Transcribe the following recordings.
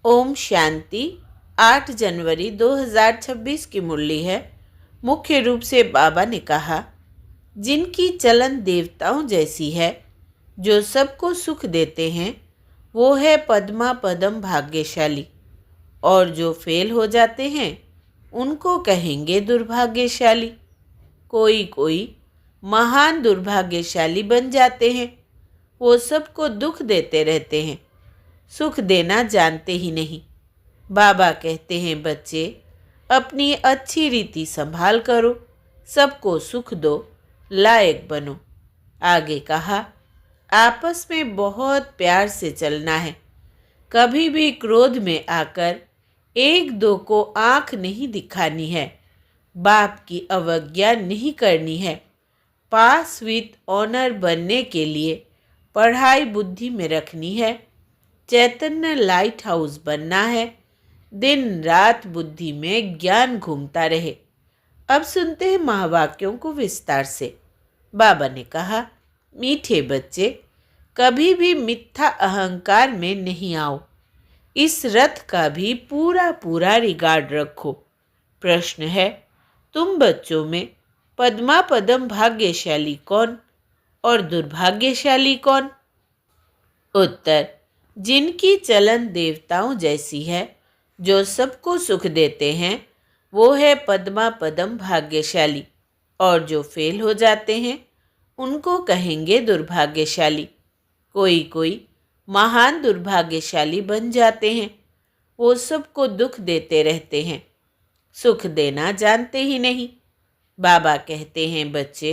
ओम शांति। 8 जनवरी 2026 की मुरली है। मुख्य रूप से बाबा ने कहा, जिनकी चलन देवताओं जैसी है, जो सबको सुख देते हैं, वो है पद्मा पदम भाग्यशाली। और जो फेल हो जाते हैं, उनको कहेंगे दुर्भाग्यशाली। कोई कोई महान दुर्भाग्यशाली बन जाते हैं। वो सबको दुख देते रहते हैं, सुख देना जानते ही नहीं। बाबा कहते हैं, बच्चे अपनी अच्छी रीति संभाल करो, सबको सुख दो, लायक बनो। आगे कहा, आपस में बहुत प्यार से चलना है। कभी भी क्रोध में आकर एक दो को आंख नहीं दिखानी है। बाप की अवज्ञा नहीं करनी है। पास विथ ऑनर बनने के लिए पढ़ाई बुद्धि में रखनी है। चैतन्य लाइट हाउस बनना है। दिन रात बुद्धि में ज्ञान घूमता रहे। अब सुनते हैं महावाक्यों को विस्तार से। बाबा ने कहा, मीठे बच्चे, कभी भी मिथ्या अहंकार में नहीं आओ। इस रथ का भी पूरा पूरा रिगार्ड रखो। प्रश्न है, तुम बच्चों में पद्मा पदम भाग्यशाली कौन और दुर्भाग्यशाली कौन? उत्तर, जिनकी चलन देवताओं जैसी है, जो सबको सुख देते हैं, वो है पद्मा पदम भाग्यशाली। और जो फेल हो जाते हैं, उनको कहेंगे दुर्भाग्यशाली। कोई कोई महान दुर्भाग्यशाली बन जाते हैं। वो सबको दुख देते रहते हैं, सुख देना जानते ही नहीं। बाबा कहते हैं, बच्चे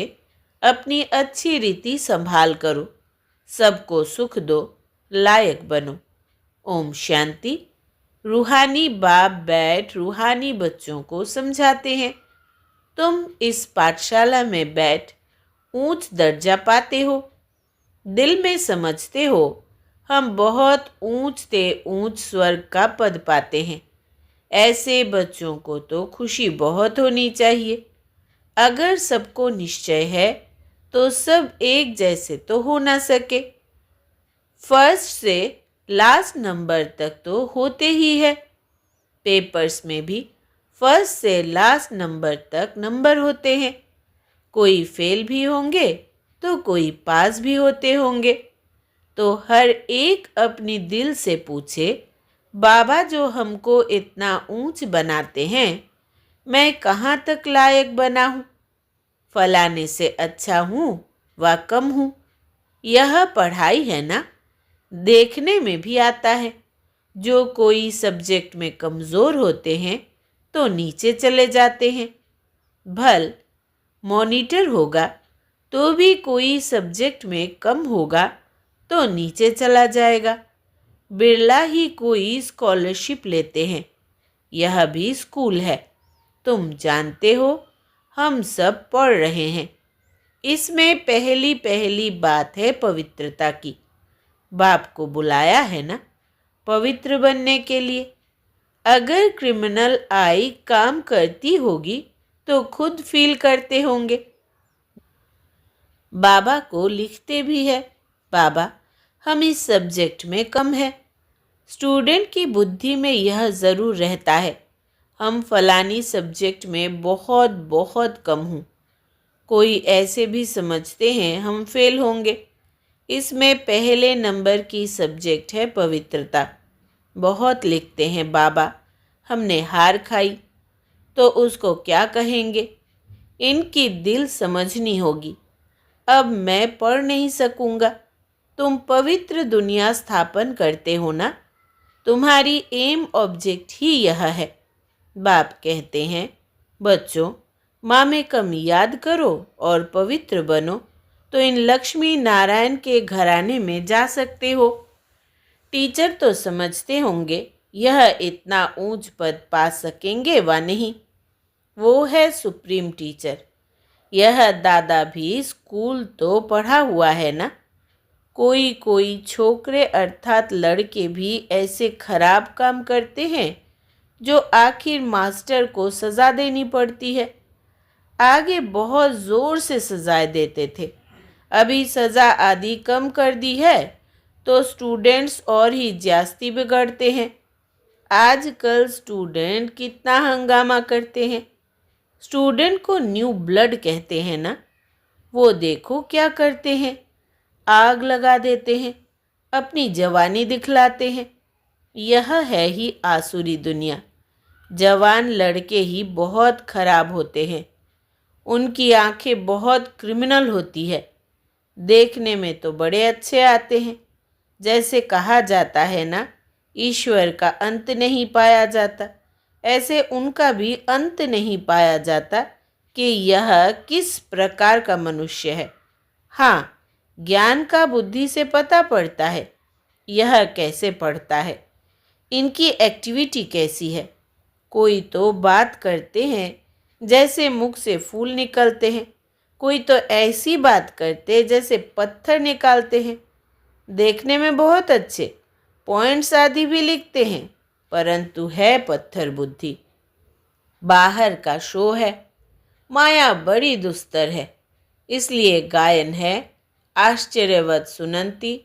अपनी अच्छी रीति संभाल करो, सबको सुख दो, लायक बनो। ओम शांति। रूहानी बाप बैठ रूहानी बच्चों को समझाते हैं, तुम इस पाठशाला में बैठ ऊंच दर्जा पाते हो। दिल में समझते हो, हम बहुत ऊंच से ऊंच स्वर्ग का पद पाते हैं। ऐसे बच्चों को तो खुशी बहुत होनी चाहिए। अगर सबको निश्चय है, तो सब एक जैसे तो हो ना सके। फर्स्ट से लास्ट नंबर तक तो होते ही है। पेपर्स में भी फर्स्ट से लास्ट नंबर तक नंबर होते हैं। कोई फेल भी होंगे तो कोई पास भी होते होंगे। तो हर एक अपनी दिल से पूछे, बाबा जो हमको इतना ऊंच बनाते हैं, मैं कहाँ तक लायक बना हूँ? फलाने से अच्छा हूँ व कम हूँ? यह पढ़ाई है ना, देखने में भी आता है। जो कोई सब्जेक्ट में कमज़ोर होते हैं तो नीचे चले जाते हैं। भल मॉनिटर होगा तो भी कोई सब्जेक्ट में कम होगा तो नीचे चला जाएगा। बिरला ही कोई स्कॉलरशिप लेते हैं। यह भी स्कूल है। तुम जानते हो, हम सब पढ़ रहे हैं। इसमें पहली पहली बात है पवित्रता की। बाप को बुलाया है ना पवित्र बनने के लिए। अगर क्रिमिनल आई काम करती होगी तो खुद फील करते होंगे। बाबा को लिखते भी है, बाबा हम इस सब्जेक्ट में कम है। स्टूडेंट की बुद्धि में यह ज़रूर रहता है, हम फलानी सब्जेक्ट में बहुत बहुत कम हूँ। कोई ऐसे भी समझते हैं हम फेल होंगे। इसमें पहले नंबर की सब्जेक्ट है पवित्रता। बहुत लिखते हैं, बाबा हमने हार खाई, तो उसको क्या कहेंगे? इनकी दिल समझनी होगी। अब मैं पढ़ नहीं सकूँगा। तुम पवित्र दुनिया स्थापन करते हो ना, तुम्हारी एम ऑब्जेक्ट ही यह है। बाप कहते हैं, बच्चों माँ में कम याद करो और पवित्र बनो, तो इन लक्ष्मी नारायण के घराने में जा सकते हो। टीचर तो समझते होंगे यह इतना ऊंच पद पा सकेंगे व नहीं। वो है सुप्रीम टीचर। यह दादा भी स्कूल तो पढ़ा हुआ है ना। कोई कोई छोकरे अर्थात लड़के भी ऐसे खराब काम करते हैं जो आखिर मास्टर को सज़ा देनी पड़ती है। आगे बहुत ज़ोर से सज़ाएं देते थे, अभी सज़ा आदि कम कर दी है तो स्टूडेंट्स और ही जास्ती बिगड़ते हैं। आजकल स्टूडेंट कितना हंगामा करते हैं। स्टूडेंट को न्यू ब्लड कहते हैं ना। वो देखो क्या करते हैं, आग लगा देते हैं, अपनी जवानी दिखलाते हैं। यह है ही आसुरी दुनिया। जवान लड़के ही बहुत खराब होते हैं। उनकी आंखें बहुत क्रिमिनल होती है। देखने में तो बड़े अच्छे आते हैं। जैसे कहा जाता है ना, ईश्वर का अंत नहीं पाया जाता, ऐसे उनका भी अंत नहीं पाया जाता कि यह किस प्रकार का मनुष्य है। हाँ, ज्ञान का बुद्धि से पता पड़ता है। यह कैसे पढ़ता है, इनकी एक्टिविटी कैसी है। कोई तो बात करते हैं जैसे मुख से फूल निकलते हैं, कोई तो ऐसी बात करते जैसे पत्थर निकालते हैं। देखने में बहुत अच्छे, पॉइंट्स आदि भी लिखते हैं, परंतु है पत्थर बुद्धि। बाहर का शो है, माया बड़ी दुस्तर है। इसलिए गायन है, आश्चर्यवत सुनंती,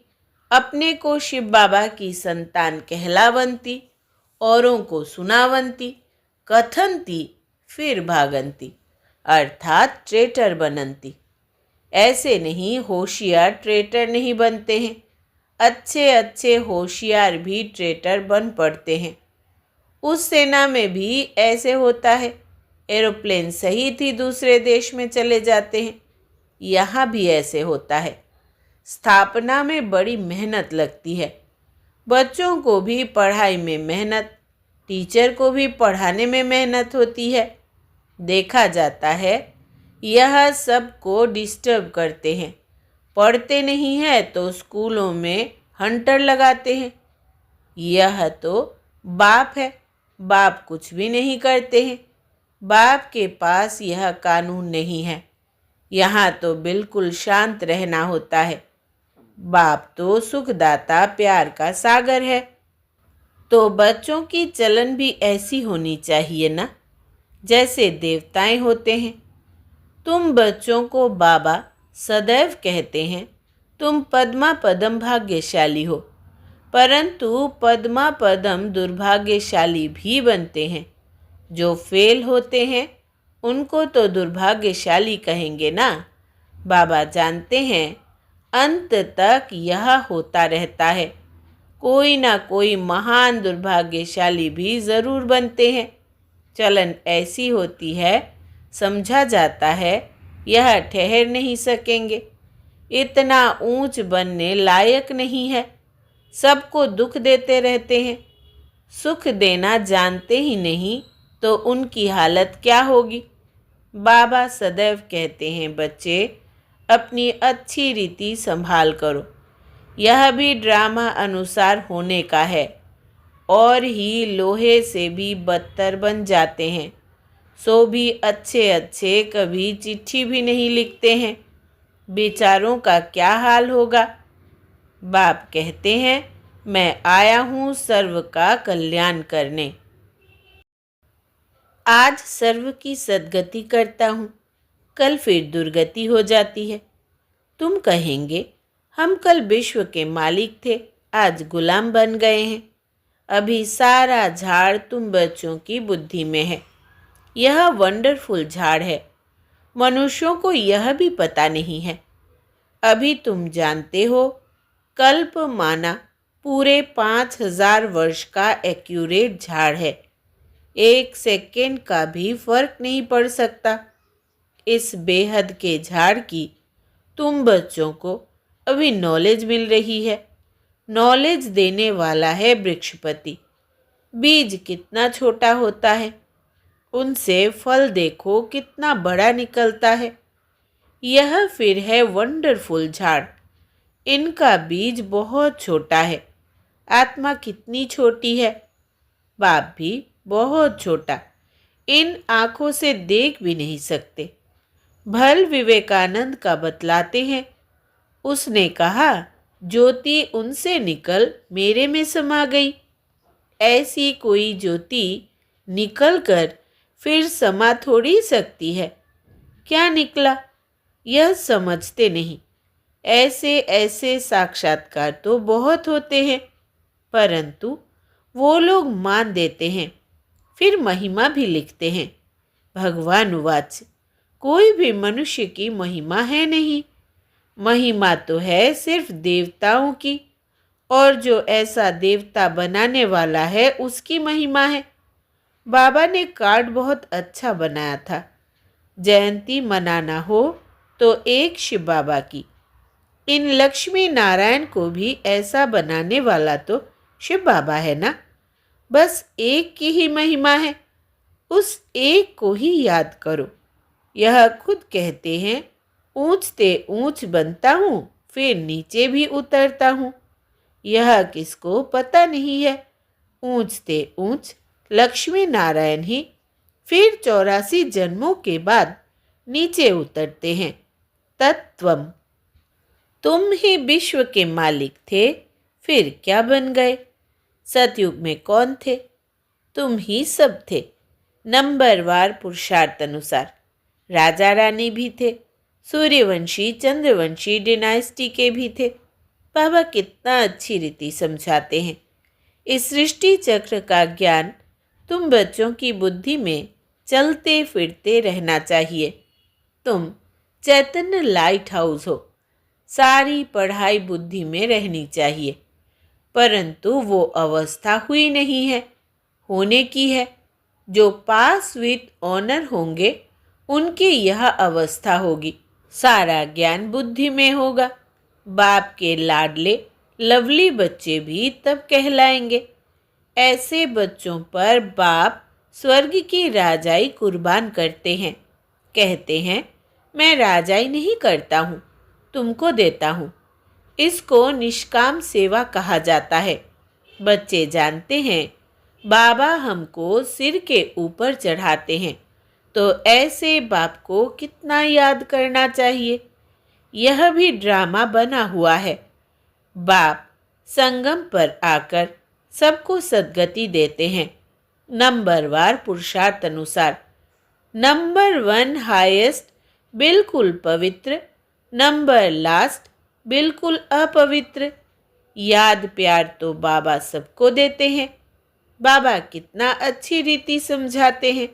अपने को शिव बाबा की संतान कहलावंती, औरों को सुनावंती, कथनती फिर भागंती, अर्थात ट्रेटर बनंती। ऐसे नहीं, होशियार ट्रेटर नहीं बनते हैं। अच्छे अच्छे होशियार भी ट्रेटर बन पड़ते हैं। उस सेना में भी ऐसे होता है। एरोप्लेन सहित ही दूसरे देश में चले जाते हैं। यहाँ भी ऐसे होता है। स्थापना में बड़ी मेहनत लगती है। बच्चों को भी पढ़ाई में मेहनत, टीचर को भी पढ़ाने में मेहनत होती है। देखा जाता है यह सबको डिस्टर्ब करते हैं। पढ़ते नहीं है तो स्कूलों में हंटर लगाते हैं। यह तो बाप है, बाप कुछ भी नहीं करते हैं। बाप के पास यह कानून नहीं है। यहाँ तो बिल्कुल शांत रहना होता है। बाप तो सुखदाता प्यार का सागर है। तो बच्चों की चलन भी ऐसी होनी चाहिए ना, जैसे देवताएं होते हैं। तुम बच्चों को बाबा सदैव कहते हैं तुम पद्मा पदम भाग्यशाली हो, परंतु पद्मा पदम दुर्भाग्यशाली भी बनते हैं। जो फेल होते हैं उनको तो दुर्भाग्यशाली कहेंगे ना। बाबा जानते हैं अंत तक यह होता रहता है। कोई ना कोई महान दुर्भाग्यशाली भी ज़रूर बनते हैं। चलन ऐसी होती है, समझा जाता है यह ठहर नहीं सकेंगे, इतना ऊंच बनने लायक नहीं है। सबको दुख देते रहते हैं। सुख देना जानते ही नहीं तो उनकी हालत क्या होगी। बाबा सदैव कहते हैं बच्चे, अपनी अच्छी रीति संभाल करो। यह भी ड्रामा अनुसार होने का है। और ही लोहे से भी बदतर बन जाते हैं। सो भी अच्छे अच्छे कभी चिट्ठी भी नहीं लिखते हैं। बेचारों का क्या हाल होगा। बाप कहते हैं मैं आया हूँ सर्व का कल्याण करने। आज सर्व की सद्गति करता हूँ, कल फिर दुर्गति हो जाती है। तुम कहेंगे हम कल विश्व के मालिक थे, आज गुलाम बन गए हैं। अभी सारा झाड़ तुम बच्चों की बुद्धि में है। यह वंडरफुल झाड़ है। मनुष्यों को यह भी पता नहीं है। अभी तुम जानते हो, कल्प माना पूरे 5000 वर्ष का एक्यूरेट झाड़ है। 1 सेकेंड का भी फर्क नहीं पड़ सकता। इस बेहद के झाड़ की तुम बच्चों को अभी नॉलेज मिल रही है। नॉलेज देने वाला है वृक्षपति। बीज कितना छोटा होता है, उनसे फल देखो कितना बड़ा निकलता है। यह फिर है वंडरफुल झाड़। इनका बीज बहुत छोटा है। आत्मा कितनी छोटी है, बाप भी बहुत छोटा। इन आँखों से देख भी नहीं सकते। भल विवेकानंद का बतलाते हैं। उसने कहा ज्योति उनसे निकल मेरे में समा गई। ऐसी कोई ज्योति निकल कर फिर समा थोड़ी सकती है। क्या निकला यह समझते नहीं। ऐसे ऐसे साक्षात्कार तो बहुत होते हैं, परंतु वो लोग मान देते हैं, फिर महिमा भी लिखते हैं। भगवान उवाच, कोई भी मनुष्य की महिमा है नहीं। महिमा तो है सिर्फ देवताओं की, और जो ऐसा देवता बनाने वाला है उसकी महिमा है। बाबा ने कार्ड बहुत अच्छा बनाया था। जयंती मनाना हो तो एक शिव बाबा की। इन लक्ष्मी नारायण को भी ऐसा बनाने वाला तो शिव बाबा है ना। बस एक की ही महिमा है, उस एक को ही याद करो। यह खुद कहते हैं, ऊंचते ऊंच बनता हूँ फिर नीचे भी उतरता हूँ। यह किसको पता नहीं है। ऊंचते ऊंच लक्ष्मी नारायण ही फिर 84 जन्मों के बाद नीचे उतरते हैं। तत्वम। तुम ही विश्व के मालिक थे, फिर क्या बन गए? सतयुग में कौन थे? तुम ही सब थे। नंबरवार पुरुषार्थ अनुसार राजा रानी भी थे, सूर्यवंशी चंद्रवंशी डिनाइस्टी के भी थे। बाबा कितना अच्छी रीति समझाते हैं। इस सृष्टि चक्र का ज्ञान तुम बच्चों की बुद्धि में चलते फिरते रहना चाहिए। तुम चैतन्य लाइट हाउस हो। सारी पढ़ाई बुद्धि में रहनी चाहिए, परंतु वो अवस्था हुई नहीं है, होने की है। जो पास विथ ऑनर होंगे उनकी यह अवस्था होगी। सारा ज्ञान बुद्धि में होगा। बाप के लाडले लवली बच्चे भी तब कहलाएंगे। ऐसे बच्चों पर बाप स्वर्ग की राजाई कुर्बान करते हैं। कहते हैं, मैं राजाई नहीं करता हूँ, तुमको देता हूँ। इसको निष्काम सेवा कहा जाता है। बच्चे जानते हैं बाबा हमको सिर के ऊपर चढ़ाते हैं, तो ऐसे बाप को कितना याद करना चाहिए। यह भी ड्रामा बना हुआ है। बाप संगम पर आकर सबको सद्गति देते हैं, नंबरवार पुरुषार्थ अनुसार। नंबर 1 हाईएस्ट बिल्कुल पवित्र, नंबर लास्ट बिल्कुल अपवित्र। याद प्यार तो बाबा सबको देते हैं। बाबा कितना अच्छी रीति समझाते हैं।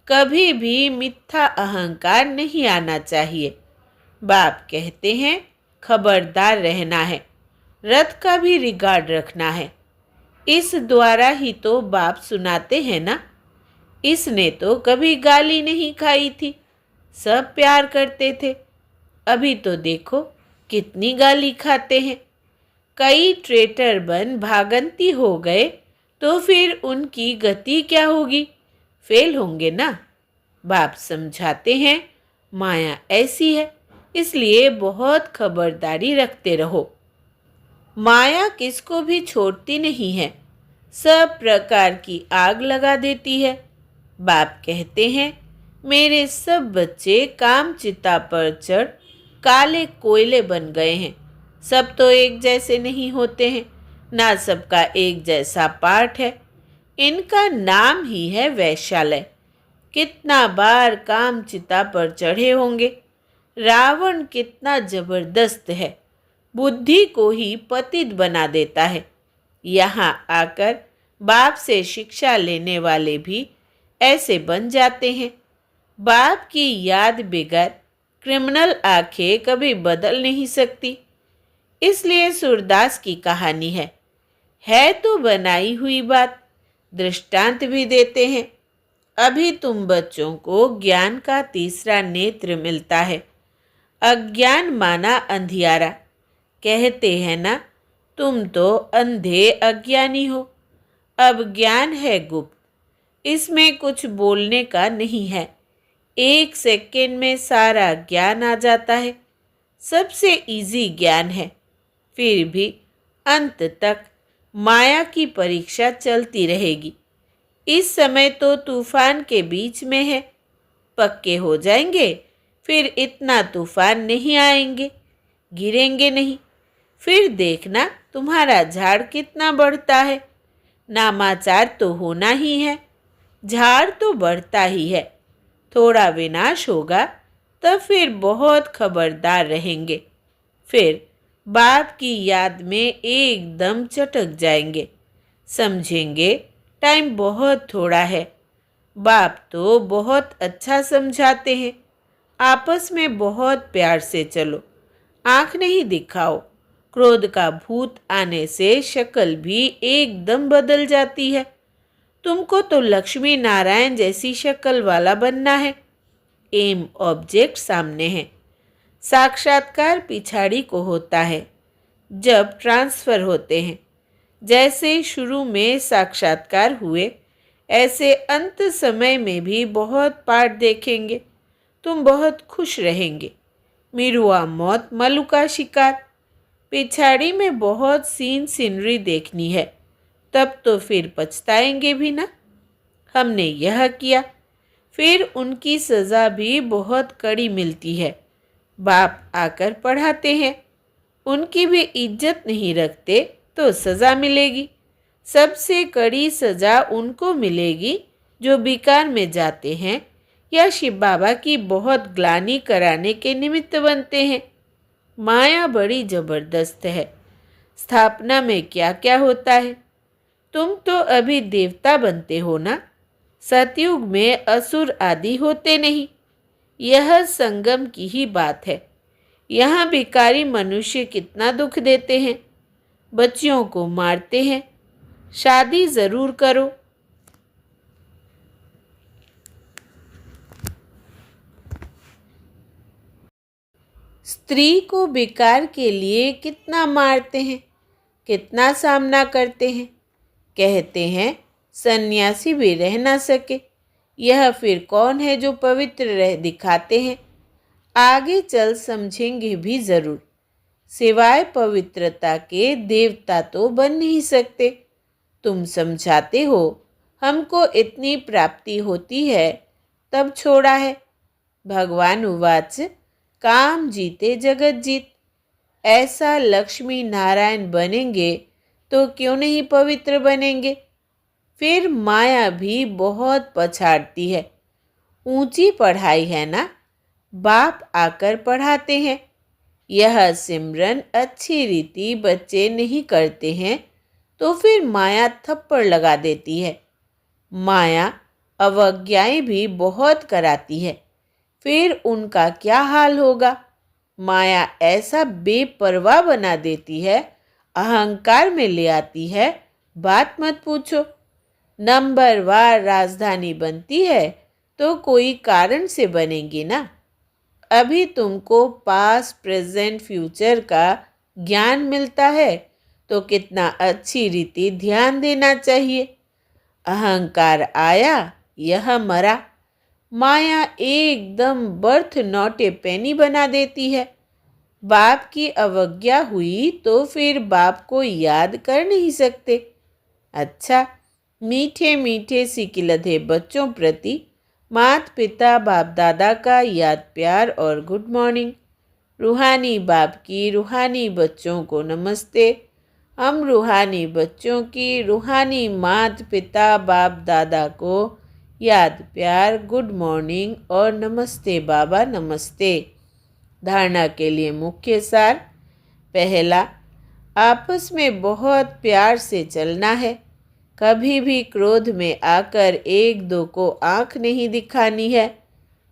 कभी भी मिथ्या अहंकार नहीं आना चाहिए। बाप कहते हैं, खबरदार रहना है, रथ का भी रिगार्ड रखना है। इस द्वारा ही तो बाप सुनाते हैं ना। इसने तो कभी गाली नहीं खाई थी, सब प्यार करते थे। अभी तो देखो कितनी गाली खाते हैं। कई ट्रेटर बन भागंती हो गए तो फिर उनकी गति क्या होगी? फेल होंगे ना। बाप समझाते हैं, माया ऐसी है, इसलिए बहुत खबरदारी रखते रहो। माया किसको भी छोड़ती नहीं है, सब प्रकार की आग लगा देती है। बाप कहते हैं, मेरे सब बच्चे काम चिता पर चढ़ काले कोयले बन गए हैं। सब तो एक जैसे नहीं होते हैं, ना सबका एक जैसा पाठ है। इनका नाम ही है वैश्यालय। कितना बार काम चिता पर चढ़े होंगे। रावण कितना जबरदस्त है, बुद्धि को ही पतित बना देता है। यहाँ आकर बाप से शिक्षा लेने वाले भी ऐसे बन जाते हैं। बाप की याद बिगैर क्रिमिनल आंखें कभी बदल नहीं सकती। इसलिए सूरदास की कहानी है तो बनाई हुई बात। दृष्टांत भी देते हैं। अभी तुम बच्चों को ज्ञान का तीसरा नेत्र मिलता है। अज्ञान माना अंधियारा। कहते हैं ना, तुम तो अंधे अज्ञानी हो। अब ज्ञान है गुप्त, इसमें कुछ बोलने का नहीं है। 1 सेकेंड में सारा ज्ञान आ जाता है। सबसे इजी ज्ञान है। फिर भी अंत तक माया की परीक्षा चलती रहेगी। इस समय तो तूफान के बीच में है। पक्के हो जाएंगे फिर इतना तूफान नहीं आएंगे, गिरेंगे नहीं। फिर देखना तुम्हारा झाड़ कितना बढ़ता है। नामाचार तो होना ही है, झाड़ तो बढ़ता ही है। थोड़ा विनाश होगा तब फिर बहुत खबरदार रहेंगे। फिर बाप की याद में एकदम चटक जाएंगे। समझेंगे, टाइम बहुत थोड़ा है। बाप तो बहुत अच्छा समझाते हैं, आपस में बहुत प्यार से चलो, आंख नहीं दिखाओ। क्रोध का भूत आने से शक्ल भी एकदम बदल जाती है। तुमको तो लक्ष्मी नारायण जैसी शक्ल वाला बनना है। एम ऑब्जेक्ट सामने है, साक्षात्कार पिछाड़ी को होता है जब ट्रांसफर होते हैं। जैसे शुरू में साक्षात्कार हुए, ऐसे अंत समय में भी बहुत पाठ देखेंगे। तुम बहुत खुश रहेंगे। मिरुआ मौत मलु का शिकार। पिछाड़ी में बहुत सीनरी देखनी है, तब तो फिर पछताएंगे भी ना। हमने यह किया, फिर उनकी सज़ा भी बहुत कड़ी मिलती है। बाप आकर पढ़ाते हैं, उनकी भी इज्जत नहीं रखते तो सज़ा मिलेगी। सबसे कड़ी सज़ा उनको मिलेगी जो बिकार में जाते हैं या शिव बाबा की बहुत ग्लानि कराने के निमित्त बनते हैं। माया बड़ी ज़बरदस्त है। स्थापना में क्या क्या होता है। तुम तो अभी देवता बनते हो ना। सतयुग में असुर आदि होते नहीं। यह संगम की ही बात है। यहाँ भिखारी मनुष्य कितना दुख देते हैं, बच्चियों को मारते हैं। शादी ज़रूर करो। स्त्री को बेकार के लिए कितना मारते हैं, कितना सामना करते हैं। कहते हैं सन्यासी भी रह ना सके। यह फिर कौन है जो पवित्र रह दिखाते हैं। आगे चल समझेंगे भी ज़रूर। सिवाय पवित्रता के देवता तो बन नहीं सकते। तुम समझाते हो हमको इतनी प्राप्ति होती है, तब छोड़ा है। भगवान उवाच काम जीते जगत जीत। ऐसा लक्ष्मी नारायण बनेंगे तो क्यों नहीं पवित्र बनेंगे। फिर माया भी बहुत पछाड़ती है। ऊंची पढ़ाई है ना, बाप आकर पढ़ाते हैं। यह सिमरन अच्छी रीति बच्चे नहीं करते हैं तो फिर माया थप्पड़ लगा देती है। माया अवज्ञाएं भी बहुत कराती है। फिर उनका क्या हाल होगा। माया ऐसा बेपरवाह बना देती है, अहंकार में ले आती है, बात मत पूछो। नंबरवार राजधानी बनती है तो कोई कारण से बनेगी ना। अभी तुमको पास्ट प्रेजेंट फ्यूचर का ज्ञान मिलता है तो कितना अच्छी रीति ध्यान देना चाहिए। अहंकार आया, यह मरा। माया एकदम बर्थ नॉट ए पेनी बना देती है। बाप की अवज्ञा हुई तो फिर बाप को याद कर नहीं सकते। अच्छा, मीठे मीठे सिकिलधे बच्चों प्रति माता पिता बाप दादा का याद प्यार और गुड मॉर्निंग। रूहानी बाप की रूहानी बच्चों को नमस्ते। हम रूहानी बच्चों की रूहानी माता पिता बाप दादा को याद प्यार गुड मॉर्निंग और नमस्ते बाबा नमस्ते। धारणा के लिए मुख्य सार। पहला, आपस में बहुत प्यार से चलना है। कभी भी क्रोध में आकर एक दो को आंख नहीं दिखानी है।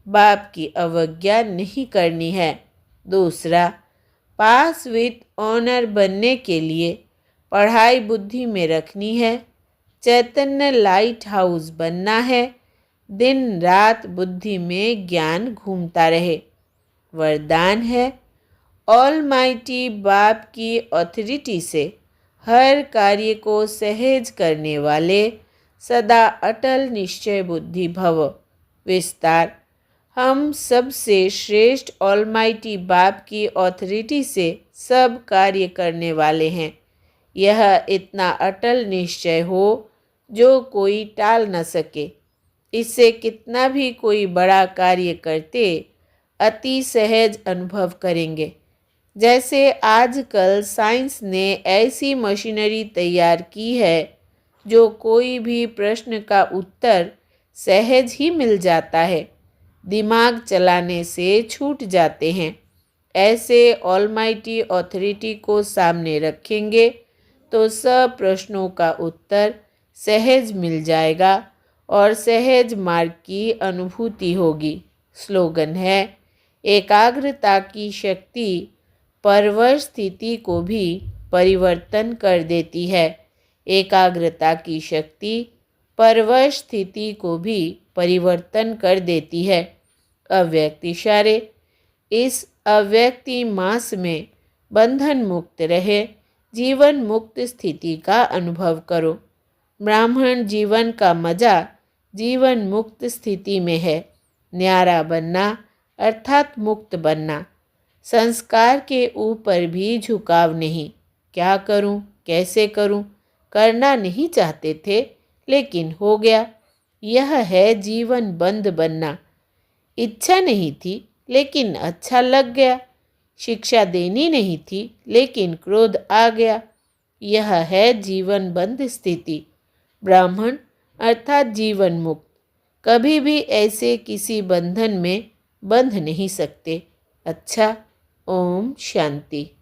बाप की अवज्ञा नहीं करनी है। दूसरा, पास विथ ऑनर बनने के लिए पढ़ाई बुद्धि में रखनी है। चैतन्य लाइट हाउस बनना है। दिन रात बुद्धि में ज्ञान घूमता रहे। वरदान है, ऑलमाइटी बाप की ऑथोरिटी से हर कार्य को सहज करने वाले सदा अटल निश्चय बुद्धि भव। विस्तार, हम सबसे श्रेष्ठ ऑलमाइटी बाप की ऑथोरिटी से सब कार्य करने वाले हैं। यह इतना अटल निश्चय हो जो कोई टाल न सके। इससे कितना भी कोई बड़ा कार्य करते अति सहज अनुभव करेंगे। जैसे आजकल साइंस ने ऐसी मशीनरी तैयार की है जो कोई भी प्रश्न का उत्तर सहज ही मिल जाता है, दिमाग चलाने से छूट जाते हैं। ऐसे ऑलमाइटी ऑथोरिटी को सामने रखेंगे तो सब प्रश्नों का उत्तर सहज मिल जाएगा और सहज मार्ग की अनुभूति होगी। स्लोगन है, एकाग्रता की शक्ति परवर स्थिति को भी परिवर्तन कर देती है। एकाग्रता की शक्ति परवर स्थिति को भी परिवर्तन कर देती है। अव्यक्त इशारे, इस अव्यक्ति मास में बंधन मुक्त रहे, जीवन मुक्त स्थिति का अनुभव करो। ब्राह्मण जीवन का मजा जीवन मुक्त स्थिति में है। न्यारा बनना अर्थात मुक्त बनना। संस्कार के ऊपर भी झुकाव नहीं। क्या करूं, कैसे करूं, करना नहीं चाहते थे लेकिन हो गया। यह है जीवन बंद बनना। इच्छा नहीं थी लेकिन अच्छा लग गया। शिक्षा देनी नहीं थी लेकिन क्रोध आ गया। यह है जीवन बंद स्थिति। ब्राह्मण अर्थात जीवन मुक्त कभी भी ऐसे किसी बंधन में बंध नहीं सकते। अच्छा, ओम शांति।